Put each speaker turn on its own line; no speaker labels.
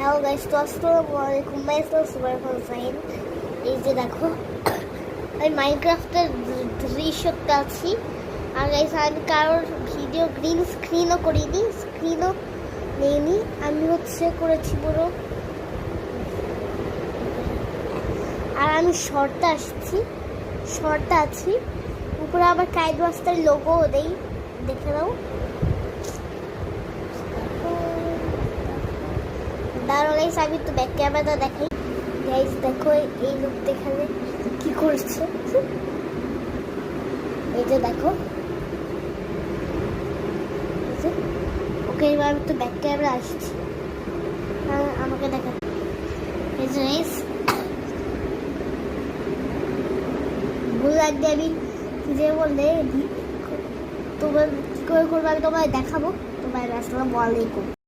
Hello guys, তো আসসালামু আলাইকুম। Myself super Hossain. এই যে দেখো, আমি মাইনক্রাফটের দৃশ্যতে আছি। আর গাইস, আমি কারোর ভিডিও গ্রিন স্ক্রিনও করিনি, স্ক্রিনও নেইনি। আমি করেছি পুরো। আর আমি শর্টটা আছি উপরে। আবার কাইদ মাস্টার লোগো দেই, দেখে নাও। দাঁড়াও গাইস, আমি একটু ব্যাক ক্যামেরাটা দেখাই। গাইস দেখো, এই লোকটা এখানে কি করছে। এই যে দেখো, ওকে এবার আমি একটু ব্যাক ক্যামেরা আসছি, আমাকে দেখা। এই যে গাইস, ভুল লাগবে আমি কি যে বললে তোমার কি করে করবো, আমি তোমায় দেখাবো। তোমার আসসালামু আলাইকুম।